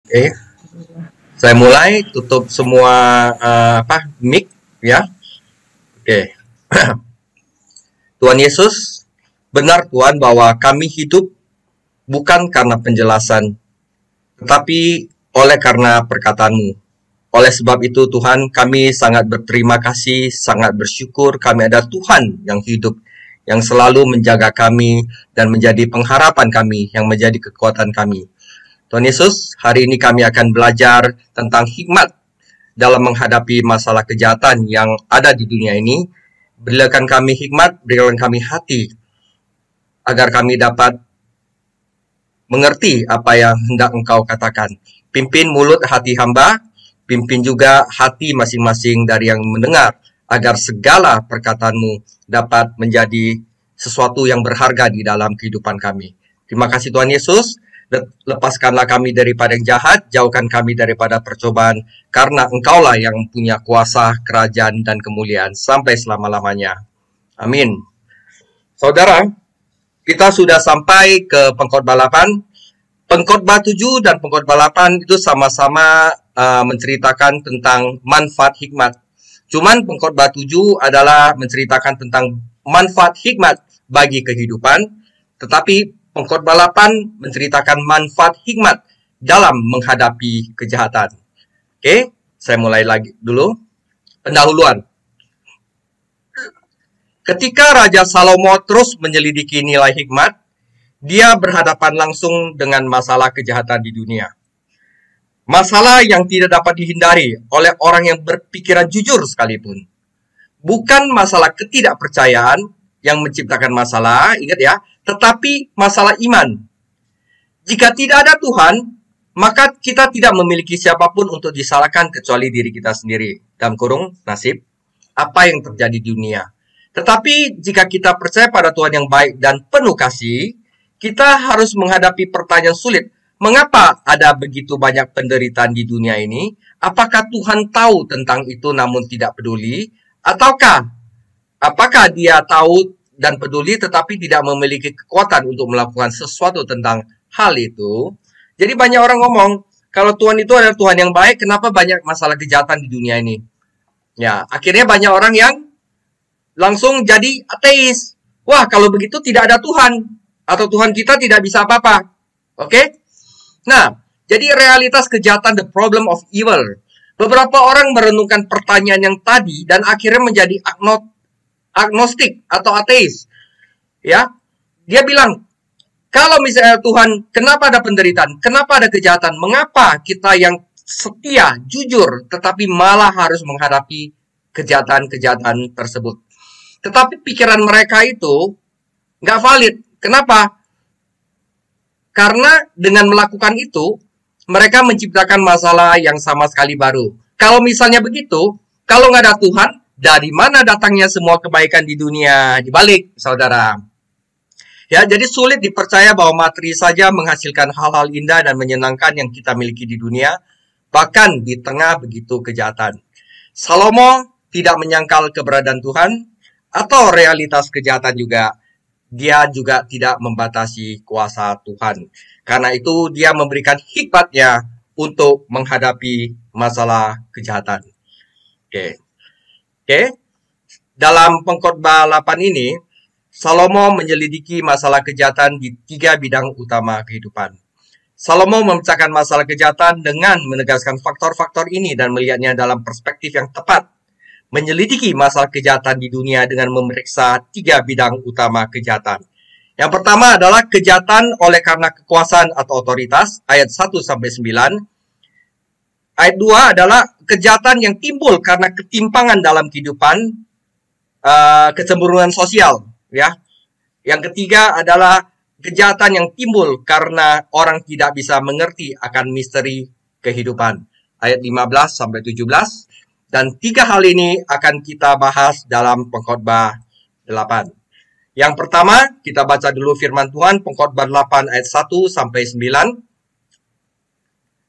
Oke, saya mulai tutup semua mic ya. Oke. Tuhan Yesus, benar Tuhan bahwa kami hidup bukan karena penjelasan, tetapi oleh karena perkataan-Mu. Oleh sebab itu Tuhan, kami sangat berterima kasih, sangat bersyukur kami ada Tuhan yang hidup, yang selalu menjaga kami dan menjadi pengharapan kami, yang menjadi kekuatan kami. Tuhan Yesus, hari ini kami akan belajar tentang hikmat dalam menghadapi masalah kejahatan yang ada di dunia ini. Berikan kami hikmat, berikan kami hati, agar kami dapat mengerti apa yang hendak Engkau katakan. Pimpin mulut hati hamba, pimpin juga hati masing-masing dari yang mendengar, agar segala perkataan-Mu dapat menjadi sesuatu yang berharga di dalam kehidupan kami. Terima kasih Tuhan Yesus. Lepaskanlah kami daripada yang jahat, jauhkan kami daripada percobaan, karena Engkaulah yang punya kuasa, kerajaan, dan kemuliaan sampai selama-lamanya. Amin. Saudara, kita sudah sampai ke pengkhotbah 8. Pengkhotbah 7 dan pengkhotbah 8 itu sama-sama menceritakan tentang manfaat hikmat. Cuman pengkhotbah 7 adalah menceritakan tentang manfaat hikmat bagi kehidupan, tetapi pengkhotbah 8 menceritakan manfaat hikmat dalam menghadapi kejahatan. Oke, saya mulai lagi dulu. Pendahuluan. Ketika Raja Salomo terus menyelidiki nilai hikmat, dia berhadapan langsung dengan masalah kejahatan di dunia. Masalah yang tidak dapat dihindari oleh orang yang berpikiran jujur sekalipun. Bukan masalah ketidakpercayaan yang menciptakan masalah, ingat ya, tetapi masalah iman. Jika tidak ada Tuhan, maka kita tidak memiliki siapapun untuk disalahkan kecuali diri kita sendiri. Dalam kurung, nasib, apa yang terjadi di dunia. Tetapi jika kita percaya pada Tuhan yang baik dan penuh kasih, kita harus menghadapi pertanyaan sulit. Mengapa ada begitu banyak penderitaan di dunia ini? Apakah Tuhan tahu tentang itu namun tidak peduli? Ataukah apakah dia tahu dan peduli tetapi tidak memiliki kekuatan untuk melakukan sesuatu tentang hal itu? Jadi banyak orang ngomong, kalau Tuhan itu adalah Tuhan yang baik, kenapa banyak masalah kejahatan di dunia ini? Ya, akhirnya banyak orang yang langsung jadi ateis. Wah, kalau begitu tidak ada Tuhan. Atau Tuhan kita tidak bisa apa-apa. Oke? Nah, jadi realitas kejahatan, the problem of evil. Beberapa orang merenungkan pertanyaan yang tadi dan akhirnya menjadi agnostik atau ateis. Ya, dia bilang, kalau misalnya Tuhan, kenapa ada penderitaan? Kenapa ada kejahatan? Mengapa kita yang setia, jujur, tetapi malah harus menghadapi kejahatan-kejahatan tersebut? Tetapi pikiran mereka itu nggak valid. Kenapa? Karena dengan melakukan itu, mereka menciptakan masalah yang sama sekali baru. Kalau misalnya begitu, kalau nggak ada Tuhan, dari mana datangnya semua kebaikan di dunia? Dibalik, saudara. Ya, jadi sulit dipercaya bahwa materi saja menghasilkan hal-hal indah dan menyenangkan yang kita miliki di dunia, bahkan di tengah begitu kejahatan. Salomo tidak menyangkal keberadaan Tuhan, atau realitas kejahatan juga. Dia juga tidak membatasi kuasa Tuhan. Karena itu dia memberikan hikmatnya untuk menghadapi masalah kejahatan. Oke. Dalam pengkhotbah 8 ini, Salomo menyelidiki masalah kejahatan di 3 bidang utama kehidupan. Salomo memecahkan masalah kejahatan dengan menegaskan faktor-faktor ini dan melihatnya dalam perspektif yang tepat. Menyelidiki masalah kejahatan di dunia dengan memeriksa 3 bidang utama kejahatan. Yang pertama adalah kejahatan oleh karena kekuasaan atau otoritas, ayat 1-9. Ayat 2 adalah kejahatan yang timbul karena ketimpangan dalam kehidupan, kecemburuan sosial. Ya. Yang ketiga adalah kejahatan yang timbul karena orang tidak bisa mengerti akan misteri kehidupan, ayat 15-17. Dan 3 hal ini akan kita bahas dalam pengkhotbah 8. Yang pertama, kita baca dulu firman Tuhan, pengkhotbah 8 ayat 1-9.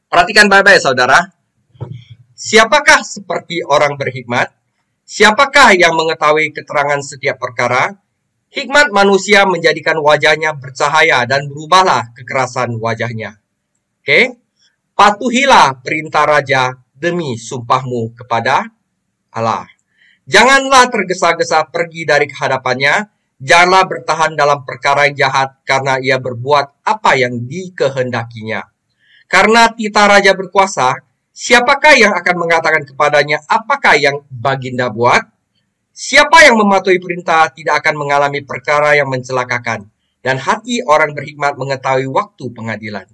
Perhatikan baik-baik saudara. Siapakah seperti orang berhikmat? Siapakah yang mengetahui keterangan setiap perkara? Hikmat manusia menjadikan wajahnya bercahaya dan berubahlah kekerasan wajahnya. Oke? Patuhilah perintah raja demi sumpahmu kepada Allah. Janganlah tergesa-gesa pergi dari hadapannya. Janganlah bertahan dalam perkara yang jahat, karena ia berbuat apa yang dikehendakinya. Karena titah raja berkuasa, siapakah yang akan mengatakan kepadanya apakah yang baginda buat? Siapa yang mematuhi perintah tidak akan mengalami perkara yang mencelakakan, dan hati orang berhikmat mengetahui waktu pengadilan.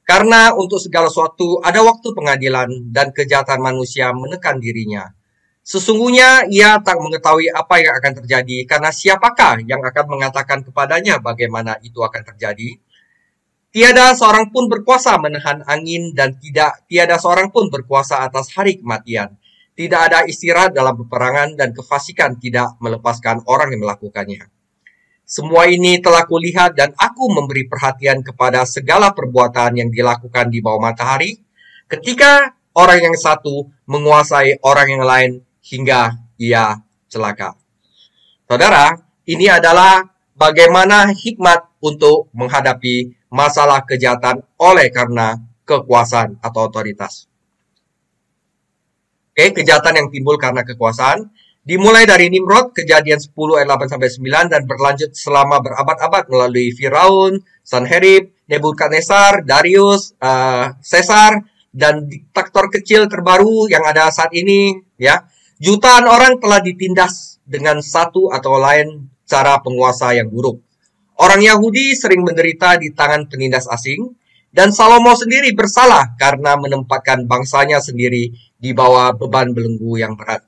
Karena untuk segala sesuatu ada waktu pengadilan, dan kejahatan manusia menekan dirinya. Sesungguhnya ia tak mengetahui apa yang akan terjadi, karena siapakah yang akan mengatakan kepadanya bagaimana itu akan terjadi? Tiada seorang pun berkuasa menahan angin, dan tiada seorang pun berkuasa atas hari kematian. Tidak ada istirahat dalam peperangan, dan kefasikan tidak melepaskan orang yang melakukannya. Semua ini telah kulihat, dan aku memberi perhatian kepada segala perbuatan yang dilakukan di bawah matahari, ketika orang yang satu menguasai orang yang lain hingga ia celaka. Saudara, ini adalah bagaimana hikmat untuk menghadapi masalah kejahatan oleh karena kekuasaan atau otoritas. Oke, kejahatan yang timbul karena kekuasaan dimulai dari Nimrod, Kejadian 10 ayat 8-9, dan berlanjut selama berabad-abad melalui Firaun, Sanherib, Nebukadnezar, Darius, Caesar, dan diktator kecil terbaru yang ada saat ini, ya. Jutaan orang telah ditindas dengan satu atau lain cara penguasa yang buruk. Orang Yahudi sering menderita di tangan penindas asing, dan Salomo sendiri bersalah karena menempatkan bangsanya sendiri di bawah beban belenggu yang berat.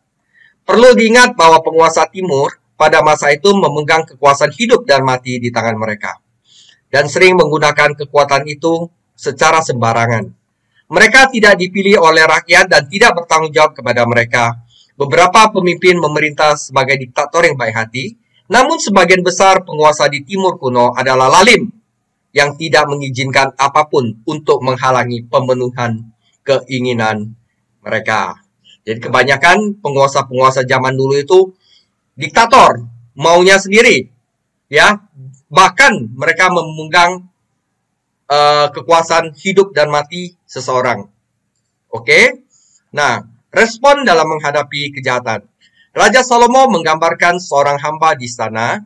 Perlu diingat bahwa penguasa timur pada masa itu memegang kekuasaan hidup dan mati di tangan mereka, dan sering menggunakan kekuatan itu secara sembarangan. Mereka tidak dipilih oleh rakyat dan tidak bertanggung jawab kepada mereka. Beberapa pemimpin memerintah sebagai diktator yang baik hati, namun sebagian besar penguasa di timur kuno adalah lalim yang tidak mengizinkan apapun untuk menghalangi pemenuhan keinginan mereka. Jadi kebanyakan penguasa-penguasa zaman dulu itu diktator, maunya sendiri, ya. Bahkan mereka memegang kekuasaan hidup dan mati seseorang. Oke? Nah, respon dalam menghadapi kejahatan. Raja Salomo menggambarkan seorang hamba di sana.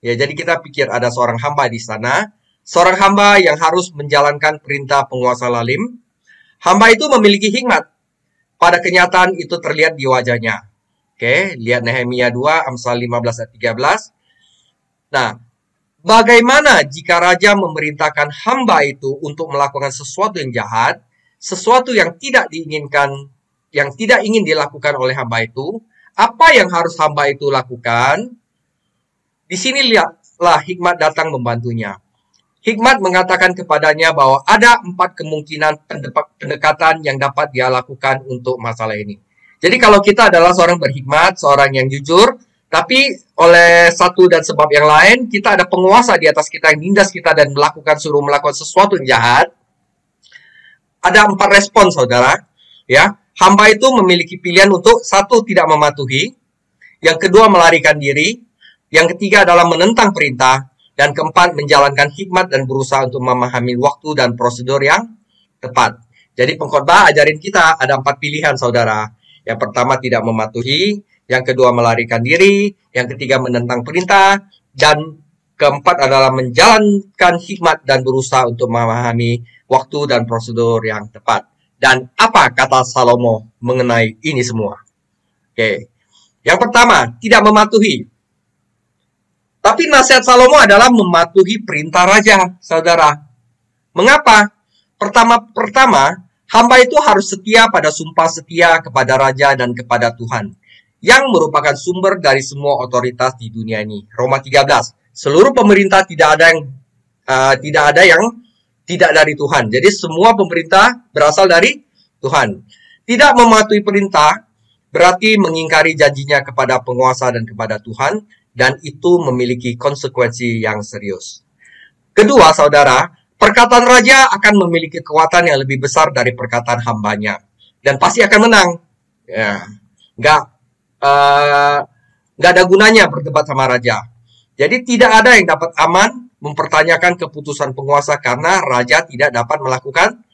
Ya, jadi kita pikir ada seorang hamba di sana, seorang hamba yang harus menjalankan perintah penguasa lalim. Hamba itu memiliki hikmat. Pada kenyataan itu terlihat di wajahnya. Oke, lihat Nehemia 2, Amsal 15 ayat 13. Nah, bagaimana jika raja memerintahkan hamba itu untuk melakukan sesuatu yang jahat, sesuatu yang tidak diinginkan, yang tidak ingin dilakukan oleh hamba itu? Apa yang harus hamba itu lakukan? Di sini lihatlah hikmat datang membantunya. Hikmat mengatakan kepadanya bahwa ada 4 kemungkinan pendekatan yang dapat dia lakukan untuk masalah ini. Jadi kalau kita adalah seorang berhikmat, seorang yang jujur, tapi oleh satu dan sebab yang lain, kita ada penguasa di atas kita yang nindas kita dan suruh melakukan sesuatu yang jahat. Ada 4 respon, saudara. Ya, hamba itu memiliki pilihan untuk 1, tidak mematuhi. Yang kedua, melarikan diri. Yang ketiga adalah menentang perintah. Dan keempat, menjalankan hikmat dan berusaha untuk memahami waktu dan prosedur yang tepat. Jadi pengkhotbah ajarin kita ada 4 pilihan, saudara. Yang pertama, tidak mematuhi. Yang kedua, melarikan diri. Yang ketiga, menentang perintah. Dan keempat adalah menjalankan hikmat dan berusaha untuk memahami waktu dan prosedur yang tepat. Dan apa kata Salomo mengenai ini semua? Oke. Yang pertama, tidak mematuhi. Tapi nasihat Salomo adalah mematuhi perintah raja, saudara. Mengapa? Pertama, hamba itu harus setia pada sumpah setia kepada raja dan kepada Tuhan, yang merupakan sumber dari semua otoritas di dunia ini. Roma 13. Seluruh pemerintah tidak ada yang tidak dari Tuhan. Jadi semua pemerintah berasal dari Tuhan. Tidak mematuhi perintah berarti mengingkari janjinya kepada penguasa dan kepada Tuhan, dan itu memiliki konsekuensi yang serius. Kedua, saudara, perkataan raja akan memiliki kekuatan yang lebih besar dari perkataan hambanya, dan pasti akan menang. Ya, nggak ada gunanya berdebat sama raja. Jadi tidak ada yang dapat aman mempertanyakan keputusan penguasa karena raja tidak dapat melakukan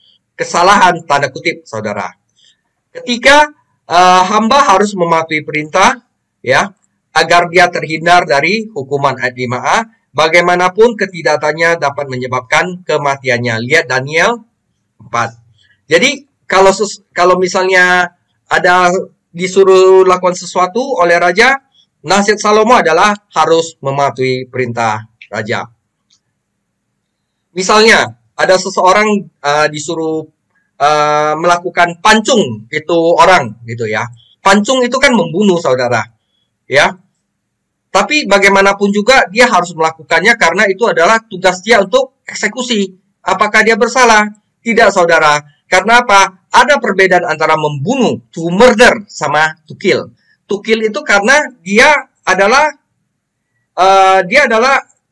kesalahan tanda kutip, saudara. Ketika hamba harus mematuhi perintah, ya, agar dia terhindar dari hukuman ayat 5a, bagaimanapun ketidaktaatnya dapat menyebabkan kematiannya. Lihat Daniel 4. Jadi kalau misalnya ada disuruh lakukan sesuatu oleh raja, nasihat Salomo adalah harus mematuhi perintah raja. Misalnya ada seseorang disuruh melakukan pancung itu orang gitu ya. Pancung itu kan membunuh, saudara. Ya. Tapi bagaimanapun juga dia harus melakukannya karena itu adalah tugas dia untuk eksekusi. Apakah dia bersalah? Tidak, saudara. Karena apa? Ada perbedaan antara membunuh, to murder, sama to kill. To kill itu karena dia adalah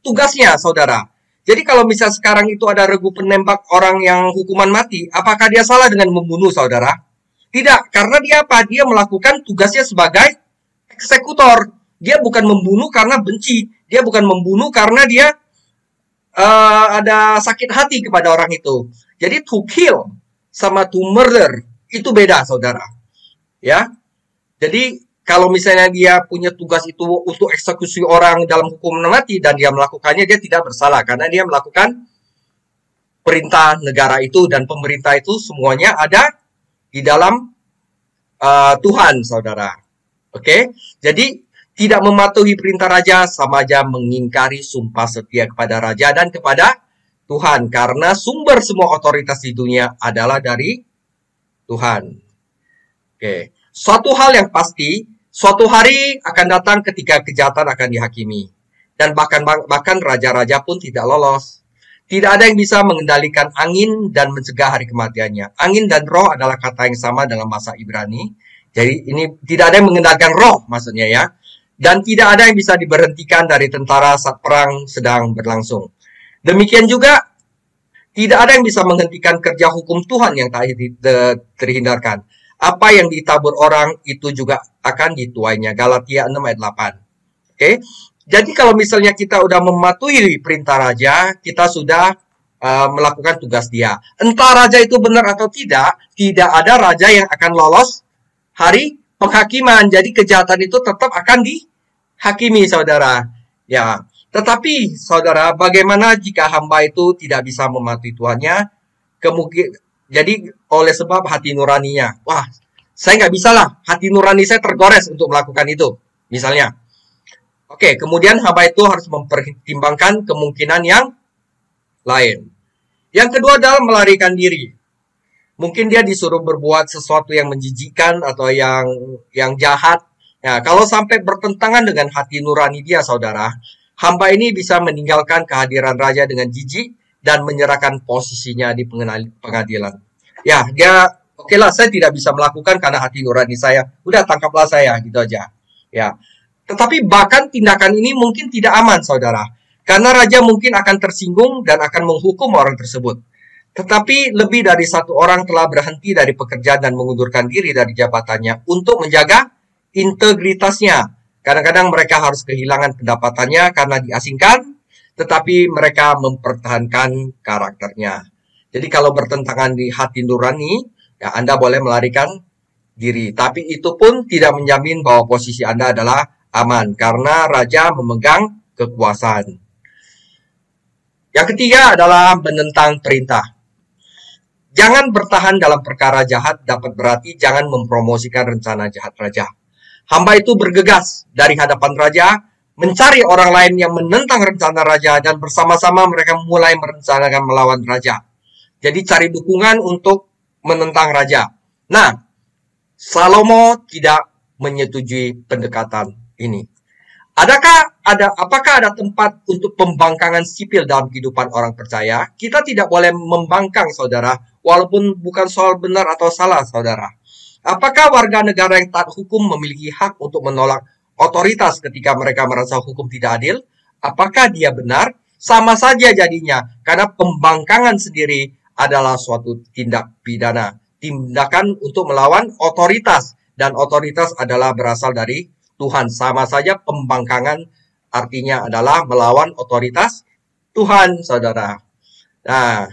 tugasnya, saudara. Jadi kalau misal sekarang itu ada regu penembak orang yang hukuman mati, apakah dia salah dengan membunuh, saudara? Tidak, karena dia apa? Dia melakukan tugasnya sebagai eksekutor. Dia bukan membunuh karena benci. Dia bukan membunuh karena dia ada sakit hati kepada orang itu. Jadi to kill sama to murder itu beda, saudara. Ya. Jadi kalau misalnya dia punya tugas itu untuk eksekusi orang dalam hukuman mati dan dia melakukannya, dia tidak bersalah karena dia melakukan perintah negara itu dan pemerintah itu semuanya ada di dalam Tuhan, saudara. Oke? Jadi tidak mematuhi perintah raja sama aja mengingkari sumpah setia kepada raja dan kepada Tuhan, karena sumber semua otoritas di dunia adalah dari Tuhan. Oke. Suatu hal yang pasti, suatu hari akan datang ketika kejahatan akan dihakimi. Dan bahkan raja-raja pun tidak lolos. Tidak ada yang bisa mengendalikan angin dan mencegah hari kematiannya. Angin dan roh adalah kata yang sama dalam bahasa Ibrani. Jadi ini tidak ada yang mengendalikan roh maksudnya ya. Dan tidak ada yang bisa diberhentikan dari tentara saat perang sedang berlangsung. Demikian juga, tidak ada yang bisa menghentikan kerja hukum Tuhan yang tak terhindarkan. Apa yang ditabur orang itu juga akan dituainya. Galatia 6 ayat 8. Oke. Jadi kalau misalnya kita udah mematuhi perintah raja, kita sudah melakukan tugas dia. Entah raja itu benar atau tidak ada raja yang akan lolos hari penghakiman. Jadi kejahatan itu tetap akan dihakimi, saudara. Ya. Tetapi, saudara, bagaimana jika hamba itu tidak bisa mematuhi Tuhannya? Jadi, oleh sebab hati nuraninya. Wah, saya nggak bisa lah. Hati nurani saya tergores untuk melakukan itu. Misalnya. Oke, kemudian hamba itu harus mempertimbangkan kemungkinan yang lain. Yang kedua adalah melarikan diri. Mungkin dia disuruh berbuat sesuatu yang menjijikkan atau yang jahat. Ya, kalau sampai bertentangan dengan hati nurani dia, saudara, hamba ini bisa meninggalkan kehadiran raja dengan jijik dan menyerahkan posisinya di pengadilan. Ya, dia oke lah, saya tidak bisa melakukan karena hati nurani saya. Udah, tangkaplah saya, gitu aja. Ya. Tetapi bahkan tindakan ini mungkin tidak aman, saudara. Karena raja mungkin akan tersinggung dan akan menghukum orang tersebut. Tetapi lebih dari satu orang telah berhenti dari pekerjaan dan mengundurkan diri dari jabatannya untuk menjaga integritasnya. Kadang-kadang mereka harus kehilangan pendapatannya karena diasingkan, tetapi mereka mempertahankan karakternya. Jadi kalau bertentangan di hati nurani, ya Anda boleh melarikan diri. Tapi itu pun tidak menjamin bahwa posisi Anda adalah aman, karena raja memegang kekuasaan. Yang ketiga adalah menentang perintah. Jangan bertahan dalam perkara jahat dapat berarti jangan mempromosikan rencana jahat raja. Hamba itu bergegas dari hadapan raja, mencari orang lain yang menentang rencana raja, dan bersama-sama mereka mulai merencanakan melawan raja. Jadi cari dukungan untuk menentang raja. Nah, Salomo tidak menyetujui pendekatan ini. Apakah ada tempat untuk pembangkangan sipil dalam kehidupan orang percaya? Kita tidak boleh membangkang, saudara, walaupun bukan soal benar atau salah, saudara. Apakah warga negara yang taat hukum memiliki hak untuk menolak otoritas ketika mereka merasa hukum tidak adil? Apakah dia benar? Sama saja jadinya, karena pembangkangan sendiri adalah suatu tindak pidana. Tindakan untuk melawan otoritas, dan otoritas adalah berasal dari Tuhan. Sama saja pembangkangan artinya adalah melawan otoritas Tuhan, saudara. Nah,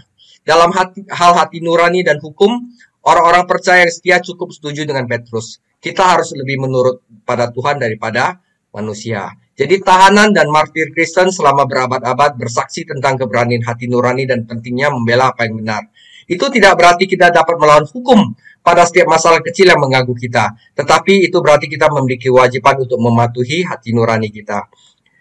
Dalam hal hati nurani dan hukum, orang-orang percaya yang setia cukup setuju dengan Petrus. Kita harus lebih menurut pada Tuhan daripada manusia. Jadi tahanan dan martir Kristen selama berabad-abad bersaksi tentang keberanian hati nurani dan pentingnya membela apa yang benar. Itu tidak berarti kita dapat melawan hukum pada setiap masalah kecil yang mengganggu kita. Tetapi itu berarti kita memiliki kewajiban untuk mematuhi hati nurani kita.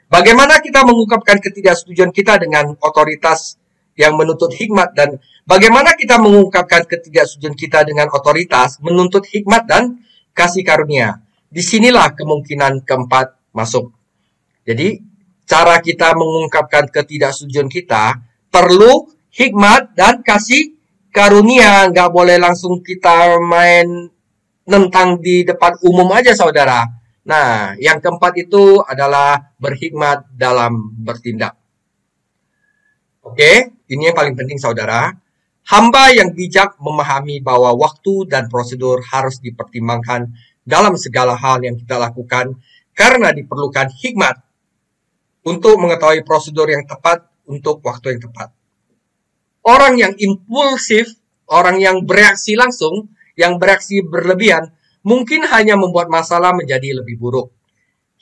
Bagaimana kita mengungkapkan ketidaksetujuan kita dengan otoritas yang menuntut hikmat, dan bagaimana kita mengungkapkan ketidaksetujuan kita dengan otoritas menuntut hikmat dan kasih karunia. Disinilah kemungkinan keempat masuk. Jadi, cara kita mengungkapkan ketidaksetujuan kita perlu hikmat dan kasih karunia. Nggak boleh langsung kita main nentang di depan umum aja, saudara. Nah, yang keempat itu adalah berhikmat dalam bertindak. Oke, ini yang paling penting, saudara. Hamba yang bijak memahami bahwa waktu dan prosedur harus dipertimbangkan dalam segala hal yang kita lakukan karena diperlukan hikmat untuk mengetahui prosedur yang tepat untuk waktu yang tepat. Orang yang impulsif, orang yang bereaksi langsung, yang bereaksi berlebihan, mungkin hanya membuat masalah menjadi lebih buruk.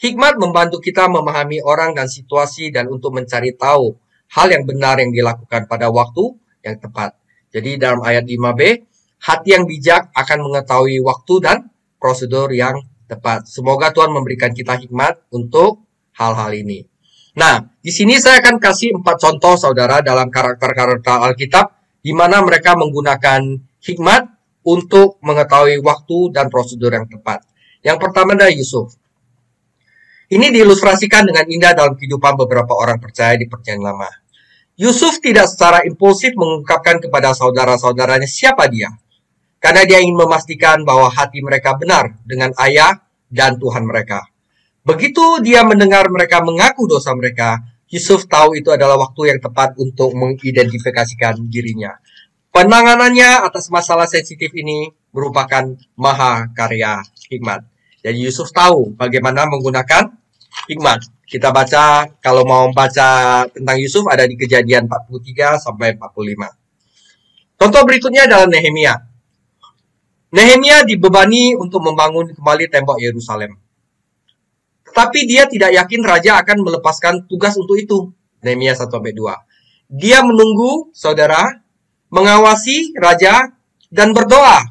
Hikmat membantu kita memahami orang dan situasi dan untuk mencari tahu hal yang benar yang dilakukan pada waktu yang tepat. Jadi dalam ayat 5b, hati yang bijak akan mengetahui waktu dan prosedur yang tepat. Semoga Tuhan memberikan kita hikmat untuk hal-hal ini. Nah, di sini saya akan kasih 4 contoh, saudara, dalam karakter-karakter Alkitab, di mana mereka menggunakan hikmat untuk mengetahui waktu dan prosedur yang tepat. Yang pertama adalah Yusuf. Ini diilustrasikan dengan indah dalam kehidupan beberapa orang percaya di Perjanjian Lama. Yusuf tidak secara impulsif mengungkapkan kepada saudara-saudaranya siapa dia, karena dia ingin memastikan bahwa hati mereka benar dengan ayah dan Tuhan mereka. Begitu dia mendengar mereka mengaku dosa mereka, Yusuf tahu itu adalah waktu yang tepat untuk mengidentifikasikan dirinya. Penanganannya atas masalah sensitif ini merupakan mahakarya hikmat. Jadi Yusuf tahu bagaimana menggunakan hikmat. Kita baca, kalau mau baca tentang Yusuf ada di Kejadian 43 sampai 45. Contoh berikutnya adalah Nehemia. Nehemia dibebani untuk membangun kembali tembok Yerusalem. Tetapi dia tidak yakin raja akan melepaskan tugas untuk itu. Nehemia 1-2. Dia menunggu, saudara, mengawasi raja dan berdoa,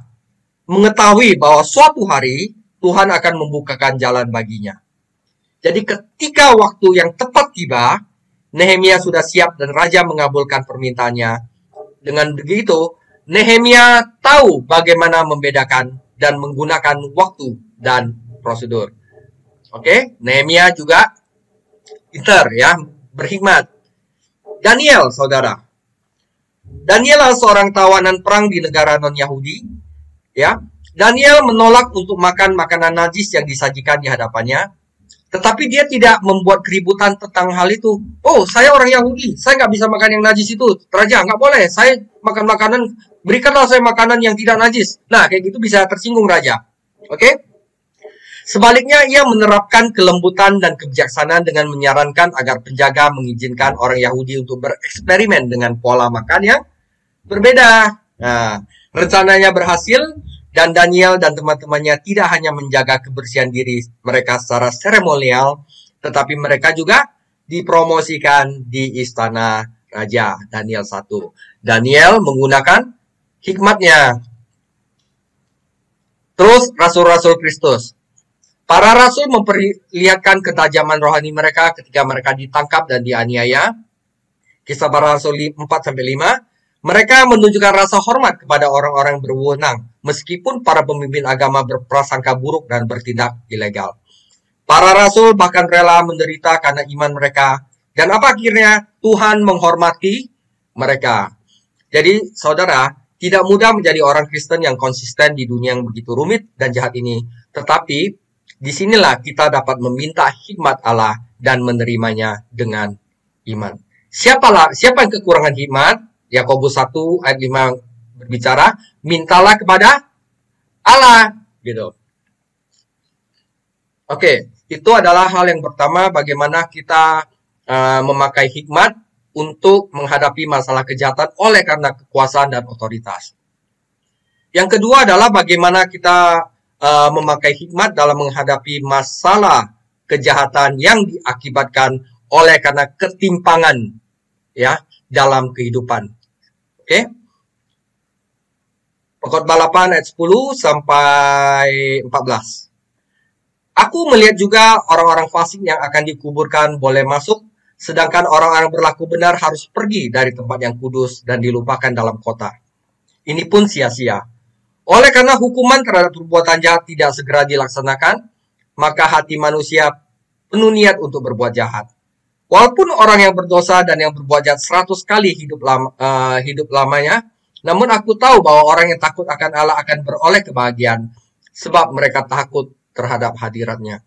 mengetahui bahwa suatu hari Tuhan akan membukakan jalan baginya. Jadi ketika waktu yang tepat tiba, Nehemia sudah siap dan raja mengabulkan permintaannya. Dengan begitu, Nehemia tahu bagaimana membedakan dan menggunakan waktu dan prosedur. Oke, Nehemia juga pintar ya, berhikmat. Daniel, saudara. Daniel adalah seorang tawanan perang di negara non-Yahudi. Ya, Daniel menolak untuk makan makanan najis yang disajikan di hadapannya. Tetapi dia tidak membuat keributan tentang hal itu. Oh, saya orang Yahudi, saya nggak bisa makan yang najis itu. Raja, nggak boleh, saya makan makanan, berikanlah saya makanan yang tidak najis. Nah, kayak gitu bisa tersinggung raja. Oke? Sebaliknya, ia menerapkan kelembutan dan kebijaksanaan dengan menyarankan agar penjaga mengizinkan orang Yahudi untuk bereksperimen dengan pola makan yang berbeda. Nah, rencananya berhasil. Dan Daniel dan teman-temannya tidak hanya menjaga kebersihan diri mereka secara seremonial, tetapi mereka juga dipromosikan di istana raja. Daniel 1. Daniel menggunakan hikmatnya. Terus Rasul-Rasul Kristus. Para rasul memperlihatkan ketajaman rohani mereka ketika mereka ditangkap dan dianiaya. Kisah para Rasul 4-5. Mereka menunjukkan rasa hormat kepada orang-orang berwenang, meskipun para pemimpin agama berprasangka buruk dan bertindak ilegal. Para rasul bahkan rela menderita karena iman mereka. Dan apa akhirnya? Tuhan menghormati mereka. Jadi, saudara, tidak mudah menjadi orang Kristen yang konsisten di dunia yang begitu rumit dan jahat ini. Tetapi, disinilah kita dapat meminta hikmat Allah dan menerimanya dengan iman. Siapa yang kekurangan hikmat? Yakobus 1 ayat 5 berbicara, mintalah kepada Allah, gitu. Oke, itu adalah hal yang pertama, bagaimana kita memakai hikmat untuk menghadapi masalah kejahatan oleh karena kekuasaan dan otoritas. Yang kedua adalah bagaimana kita memakai hikmat dalam menghadapi masalah kejahatan yang diakibatkan oleh karena ketimpangan ya dalam kehidupan. Oke. Pengkhotbah 8 ayat 10 sampai 14. Aku melihat juga orang-orang fasik yang akan dikuburkan boleh masuk, sedangkan orang-orang berlaku benar harus pergi dari tempat yang kudus dan dilupakan dalam kota. Ini pun sia-sia. Oleh karena hukuman terhadap perbuatan jahat tidak segera dilaksanakan, maka hati manusia penuh niat untuk berbuat jahat. Walaupun orang yang berdosa dan yang berbuat jahat 100 kali hidup lamanya, namun aku tahu bahwa orang yang takut akan Allah akan beroleh kebahagiaan, sebab mereka takut terhadap hadiratnya.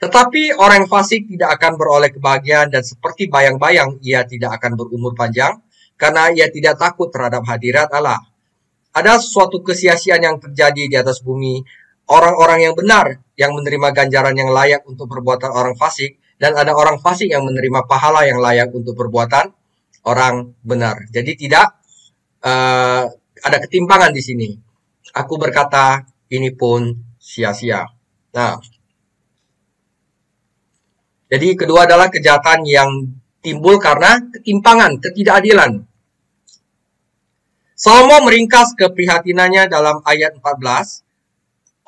Tetapi orang fasik tidak akan beroleh kebahagiaan dan seperti bayang-bayang ia tidak akan berumur panjang, karena ia tidak takut terhadap hadirat Allah. Ada suatu kesia-siaan yang terjadi di atas bumi, orang-orang yang benar yang menerima ganjaran yang layak untuk perbuatan orang fasik, dan ada orang fasik yang menerima pahala yang layak untuk perbuatan orang benar. Jadi tidak ada ketimpangan di sini. Aku berkata, ini pun sia-sia. Nah, jadi kedua adalah kejahatan yang timbul karena ketimpangan, ketidakadilan. Salomo meringkas keprihatinannya dalam ayat 14.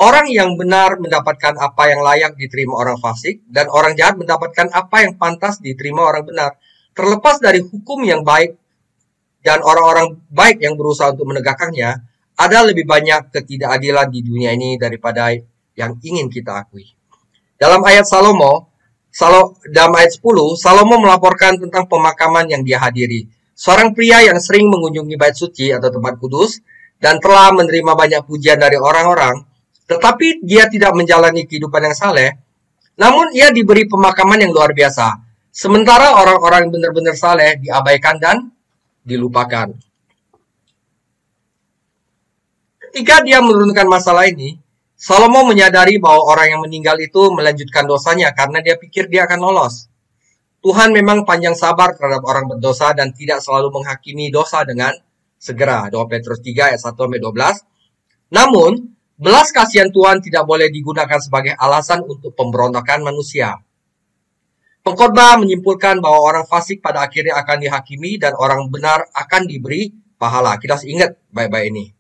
Orang yang benar mendapatkan apa yang layak diterima orang fasik, dan orang jahat mendapatkan apa yang pantas diterima orang benar. Terlepas dari hukum yang baik dan orang-orang baik yang berusaha untuk menegakkannya, ada lebih banyak ketidakadilan di dunia ini daripada yang ingin kita akui. Dalam ayat dalam ayat 10, Salomo melaporkan tentang pemakaman yang dia hadiri. Seorang pria yang sering mengunjungi bait suci atau tempat kudus dan telah menerima banyak pujian dari orang-orang, tetapi dia tidak menjalani kehidupan yang saleh, namun ia diberi pemakaman yang luar biasa. Sementara orang-orang yang benar-benar saleh diabaikan dan dilupakan. Ketika dia menurunkan masalah ini, Salomo menyadari bahwa orang yang meninggal itu melanjutkan dosanya karena dia pikir dia akan lolos. Tuhan memang panjang sabar terhadap orang berdosa dan tidak selalu menghakimi dosa dengan segera. 2 Petrus 3 ayat 1-12. Namun, belas kasihan Tuhan tidak boleh digunakan sebagai alasan untuk pemberontakan manusia. Pengkhotbah menyimpulkan bahwa orang fasik pada akhirnya akan dihakimi dan orang benar akan diberi pahala. Kita harus ingat baik-baik ini.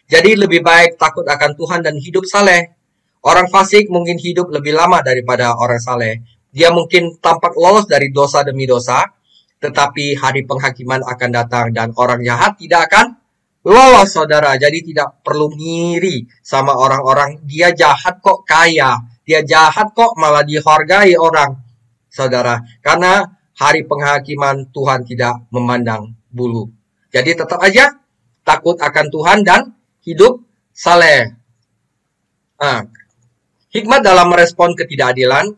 Jadi lebih baik takut akan Tuhan dan hidup saleh. Orang fasik mungkin hidup lebih lama daripada orang saleh. Dia mungkin tampak lolos dari dosa demi dosa, tetapi hari penghakiman akan datang dan orang jahat tidak akan lolos, saudara. Jadi tidak perlu ngiri sama orang-orang. Dia jahat kok kaya, dia jahat kok malah dihargai orang, saudara. Karena hari penghakiman Tuhan tidak memandang bulu. Jadi tetap aja takut akan Tuhan dan hidup saleh. Hikmat dalam merespon ketidakadilan.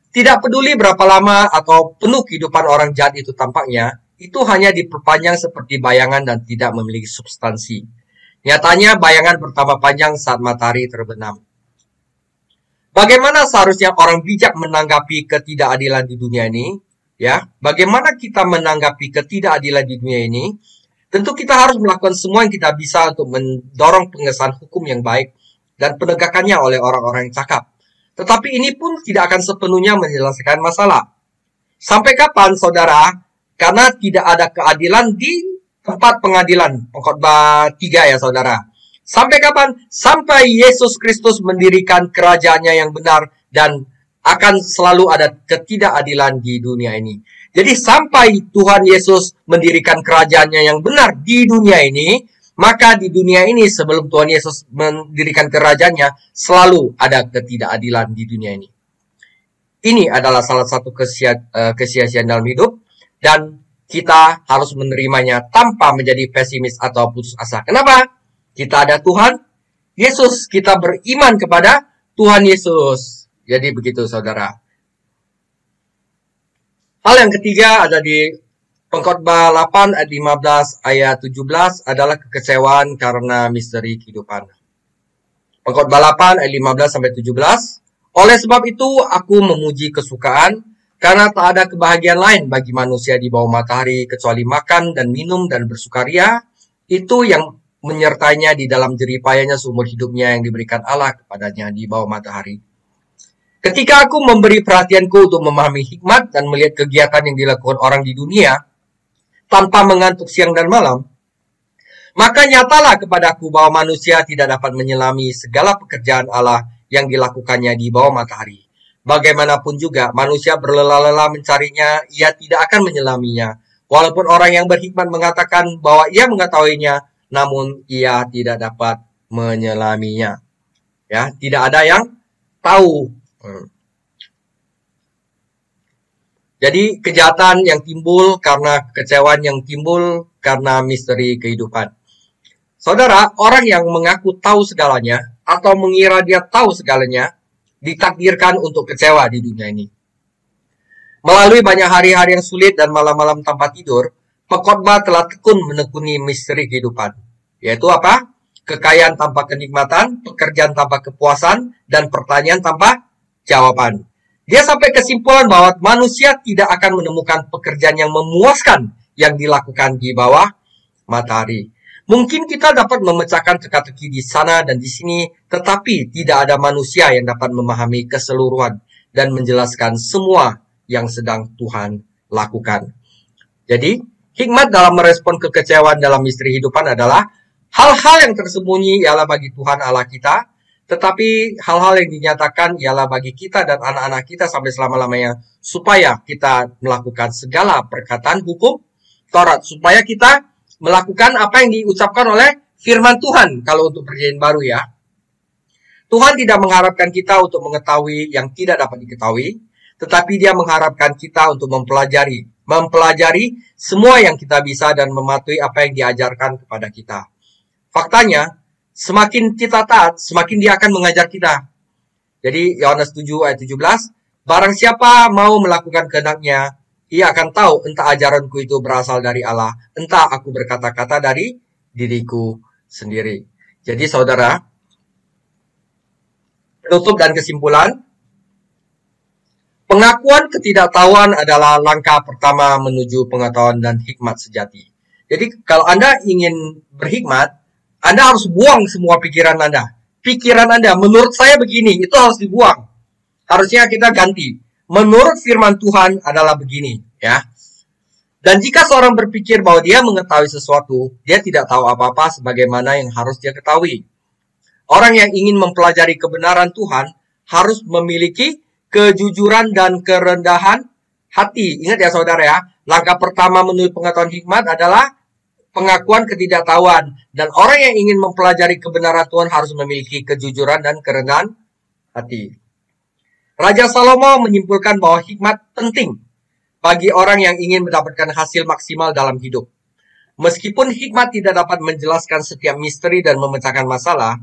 Tidak peduli berapa lama atau penuh kehidupan orang jahat itu tampaknya, itu hanya diperpanjang seperti bayangan dan tidak memiliki substansi. Nyatanya bayangan bertambah panjang saat matahari terbenam. Bagaimana seharusnya orang bijak menanggapi ketidakadilan di dunia ini? Ya, bagaimana kita menanggapi ketidakadilan di dunia ini? Tentu kita harus melakukan semua yang kita bisa untuk mendorong pengesahan hukum yang baik dan penegakannya oleh orang-orang yang cakap. Tetapi ini pun tidak akan sepenuhnya menyelesaikan masalah. Sampai kapan, saudara? Karena tidak ada keadilan di tempat pengadilan. Pengkhotbah 3 ya, saudara. Sampai kapan? Sampai Yesus Kristus mendirikan kerajaannya yang benar dan akan selalu ada ketidakadilan di dunia ini. Jadi sampai Tuhan Yesus mendirikan kerajaannya yang benar di dunia ini, maka di dunia ini sebelum Tuhan Yesus mendirikan kerajaannya, selalu ada ketidakadilan di dunia ini. Ini adalah salah satu kesia-siaan dalam hidup, dan kita harus menerimanya tanpa menjadi pesimis atau putus asa. Kenapa? Kita ada Tuhan Yesus, kita beriman kepada Tuhan Yesus. Jadi begitu, saudara. Hal yang ketiga ada di Pengkhotbah 8 ayat 15 ayat 17 adalah kekecewaan karena misteri kehidupan. Pengkhotbah 8 ayat 15 sampai 17. Oleh sebab itu aku memuji kesukaan, Karena tak ada kebahagiaan lain bagi manusia di bawah matahari kecuali makan dan minum dan bersukaria, itu yang menyertainya di dalam jeripayanya seumur hidupnya yang diberikan Allah kepadanya di bawah matahari. Ketika aku memberi perhatianku untuk memahami hikmat dan melihat kegiatan yang dilakukan orang di dunia, tanpa mengantuk siang dan malam, maka nyatalah kepadaku bahwa manusia tidak dapat menyelami segala pekerjaan Allah yang dilakukannya di bawah matahari. Bagaimanapun juga, manusia berlelah-lelah mencarinya, ia tidak akan menyelaminya. Walaupun orang yang berhikmat mengatakan bahwa ia mengetahuinya, namun ia tidak dapat menyelaminya. Ya, tidak ada yang tahu. Jadi kejahatan yang timbul karena kekecewaan yang timbul karena misteri kehidupan. Saudara, orang yang mengaku tahu segalanya atau mengira dia tahu segalanya ditakdirkan untuk kecewa di dunia ini. Melalui banyak hari-hari yang sulit dan malam-malam tanpa tidur, pengkhotbah telah menekuni misteri kehidupan. Yaitu apa? Kekayaan tanpa kenikmatan, pekerjaan tanpa kepuasan, dan pertanyaan tanpa jawaban. Dia sampai kesimpulan bahwa manusia tidak akan menemukan pekerjaan yang memuaskan yang dilakukan di bawah matahari. Mungkin kita dapat memecahkan teka-teki di sana dan di sini, tetapi tidak ada manusia yang dapat memahami keseluruhan dan menjelaskan semua yang sedang Tuhan lakukan. Jadi, hikmat dalam merespon kekecewaan dalam misteri kehidupan adalah hal-hal yang tersembunyi ialah bagi Tuhan Allah kita, tetapi hal-hal yang dinyatakan ialah bagi kita dan anak-anak kita sampai selama-lamanya, supaya kita melakukan segala perkataan hukum Taurat, supaya kita melakukan apa yang diucapkan oleh firman Tuhan kalau untuk perjanjian baru ya. Tuhan tidak mengharapkan kita untuk mengetahui yang tidak dapat diketahui, tetapi Dia mengharapkan kita untuk mempelajari semua yang kita bisa dan mematuhi apa yang diajarkan kepada kita. Faktanya, semakin kita taat, semakin Dia akan mengajar kita. Jadi Yohanes 7 ayat 17, barang siapa mau melakukan kehendak-Nya, ia akan tahu entah ajaranku itu berasal dari Allah, entah aku berkata-kata dari diriku sendiri. Jadi saudara, penutup dan kesimpulan, pengakuan ketidaktahuan adalah langkah pertama menuju pengetahuan dan hikmat sejati. Jadi kalau Anda ingin berhikmat, Anda harus buang semua pikiran Anda. Pikiran Anda, menurut saya begini, itu harus dibuang. Harusnya kita ganti. Menurut firman Tuhan adalah begini, ya. Dan jika seorang berpikir bahwa dia mengetahui sesuatu, dia tidak tahu apa-apa sebagaimana yang harus dia ketahui. Orang yang ingin mempelajari kebenaran Tuhan harus memiliki kejujuran dan kerendahan hati. Ingat ya saudara ya, langkah pertama menuju pengetahuan hikmat adalah pengakuan ketidaktahuan. Dan orang yang ingin mempelajari kebenaran Tuhan harus memiliki kejujuran dan kerendahan hati. Raja Salomo menyimpulkan bahwa hikmat penting bagi orang yang ingin mendapatkan hasil maksimal dalam hidup. Meskipun hikmat tidak dapat menjelaskan setiap misteri dan memecahkan masalah,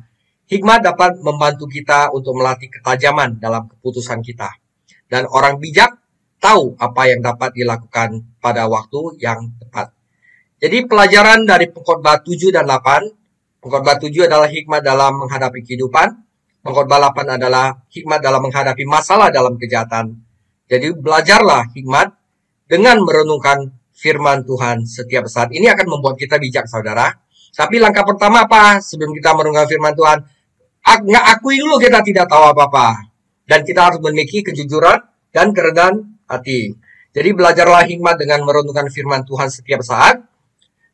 hikmat dapat membantu kita untuk melatih ketajaman dalam keputusan kita. Dan orang bijak tahu apa yang dapat dilakukan pada waktu yang tepat. Jadi pelajaran dari pengkhotbah 7 dan 8, pengkhotbah 7 adalah hikmat dalam menghadapi kehidupan, pengkhotbah 8 adalah hikmat dalam menghadapi masalah dalam kejahatan. Jadi belajarlah hikmat dengan merenungkan firman Tuhan setiap saat. Ini akan membuat kita bijak, saudara. Tapi langkah pertama apa? Sebelum kita merenungkan firman Tuhan, akui dulu kita tidak tahu apa-apa. Dan kita harus memiliki kejujuran dan kerendahan hati. Jadi belajarlah hikmat dengan merenungkan firman Tuhan setiap saat.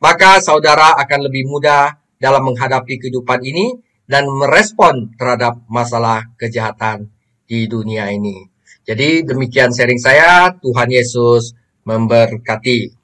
Maka saudara akan lebih mudah dalam menghadapi kehidupan ini dan merespon terhadap masalah kejahatan di dunia ini. Jadi demikian sharing saya. Tuhan Yesus memberkati.